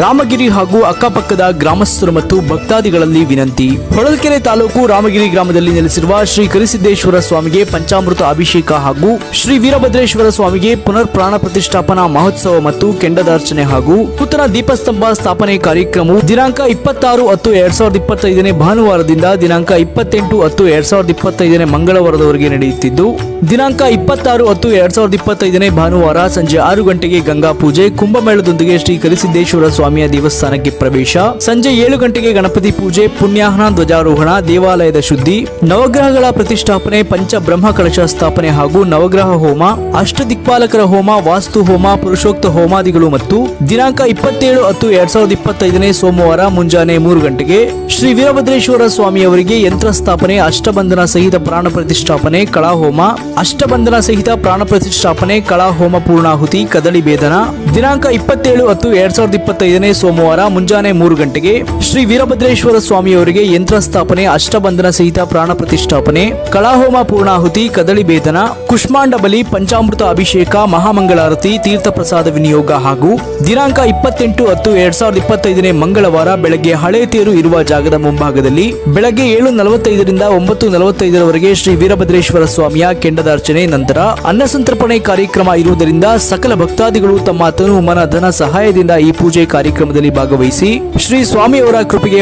ರಾಮಗಿರಿ ಹಾಗೂ ಅಕ್ಕಪಕ್ಕದ ಗ್ರಾಮಸ್ಥರು ಮತ್ತು ಭಕ್ತಾದಿಗಳಲ್ಲಿ ವಿನಂತಿ. ಹೊಳಲ್ಕೆರೆ ತಾಲೂಕು ರಾಮಗಿರಿ ಗ್ರಾಮದಲ್ಲಿ ನೆಲೆಸಿರುವ ಶ್ರೀ ಕರಿಸಿದ್ದೇಶ್ವರ ಸ್ವಾಮಿಗೆ ಪಂಚಾಮೃತ ಅಭಿಷೇಕ ಹಾಗೂ ಶ್ರೀ ವೀರಭದ್ರೇಶ್ವರ ಸ್ವಾಮಿಗೆ ಪುನರ್ ಪ್ರಾಣ ಪ್ರತಿಷ್ಠಾಪನಾ ಮಹೋತ್ಸವ ಮತ್ತು ಕೆಂಡದಾರ್ಚನೆ ಹಾಗೂ ನೂತನ ದೀಪಸ್ತಂಭ ಸ್ಥಾಪನೆ ಕಾರ್ಯಕ್ರಮವು ದಿನಾಂಕ 26/10/2025 ಭಾನುವಾರದಿಂದ ದಿನಾಂಕ 28/10/2025 ಮಂಗಳವಾರದವರೆಗೆ ನಡೆಯುತ್ತಿದ್ದು, ದಿನಾಂಕ 26/10/2025 ಭಾನುವಾರ ಸಂಜೆ 6 ಗಂಟೆಗೆ ಗಂಗಾ ಪೂಜೆ, ಕುಂಭಮೇಳದೊಂದಿಗೆ ಶ್ರೀ ಕರಿಸಿದ್ದೇಶ್ವರ ಸ್ವಾಮಿಯ ದೇವಸ್ಥಾನಕ್ಕೆ ಪ್ರವೇಶ, ಸಂಜೆ 7 ಗಂಟೆಗೆ ಗಣಪತಿ ಪೂಜೆ, ಪುಣ್ಯಾಹನ ಧ್ವಜಾರೋಹಣ, ದೇವಾಲಯದ ಶುದ್ಧಿ, ನವಗ್ರಹಗಳ ಪ್ರತಿಷ್ಠಾಪನೆ, ಪಂಚಬ್ರಹ್ಮ ಕಲಶ ಸ್ಥಾಪನೆ ಹಾಗೂ ನವಗ್ರಹ ಹೋಮ, ಅಷ್ಟದಿಕ್ಪಾಲಕರ ಹೋಮ, ವಾಸ್ತು ಹೋಮ, ಪುರುಷೋಕ್ತ ಹೋಮಾದಿಗಳು ಮತ್ತು ದಿನಾಂಕ 27/10/2025 ಸೋಮವಾರ ಮುಂಜಾನೆ 3 ಗಂಟೆಗೆ ಶ್ರೀ ವೀರಭದ್ರೇಶ್ವರ ಸ್ವಾಮಿಯವರಿಗೆ ಯಂತ್ರ ಸ್ಥಾಪನೆ, ಅಷ್ಟಬಂಧನ ಸಹಿತ ಪ್ರಾಣ ಪ್ರತಿಷ್ಠಾಪನೆ, ಕಳಾಹೋಮ, ಅಷ್ಟಬಂಧನ ಸಹಿತ ಪ್ರಾಣ ಪ್ರತಿಷ್ಠಾಪನೆ, ಕಳಾಹೋಮ ಪೂರ್ಣಾಹುತಿ, ಕದಳಿ ಭೇದನ, ದಿನಾಂಕ 27/10/2025 ಸೋಮವಾರ ಮುಂಜಾನೆ 3 ಗಂಟೆಗೆ ಶ್ರೀ ವೀರಭದ್ರೇಶ್ವರ ಸ್ವಾಮಿಯವರಿಗೆ ಯಂತ್ರ ಸ್ಥಾಪನೆ, ಅಷ್ಟಬಂಧನ ಸಹಿತ ಪ್ರಾಣ ಪ್ರತಿಷ್ಠಾಪನೆ, ಕಳಾಹೋಮ ಪೂರ್ಣಾಹುತಿ, ಕದಳಿ ಭೇದನ, ಕುಷ್ಮಾಂಡ ಬಲಿ, ಪಂಚಾಮೃತ ಅಭಿಷೇಕ, ಮಹಾಮಂಗಳಾರತಿ, ತೀರ್ಥ ಪ್ರಸಾದ ವಿನಿಯೋಗ ಹಾಗೂ ದಿನಾಂಕ 28/10/2025 ಮಂಗಳವಾರ ಬೆಳಗ್ಗೆ ಹಳೆ ತೇರು ಇರುವ ಜಾಗದ ಮುಂಭಾಗದಲ್ಲಿ ಬೆಳಗ್ಗೆ 7:45ರಿಂದ 9:45 ಶ್ರೀ ವೀರಭದ್ರೇಶ್ವರ ಸ್ವಾಮಿಯ ಕೆಂಡದಾರ್ಚನೆ ನಂತರ ಅನ್ನಸಂತರ್ಪಣೆ ಕಾರ್ಯಕ್ರಮ ಇರುವುದರಿಂದ ಸಕಲ ಭಕ್ತಾದಿಗಳು ತಮ್ಮ ತನು ಮನ ಧನ ಸಹಾಯದಿಂದ ಈ ಪೂಜೆ ಕಾರ್ಯಕ್ರಮದಲ್ಲಿ ಭಾಗವಹಿಸಿ ಶ್ರೀ ಸ್ವಾಮಿಯವರ ಕೃಪೆಗೆ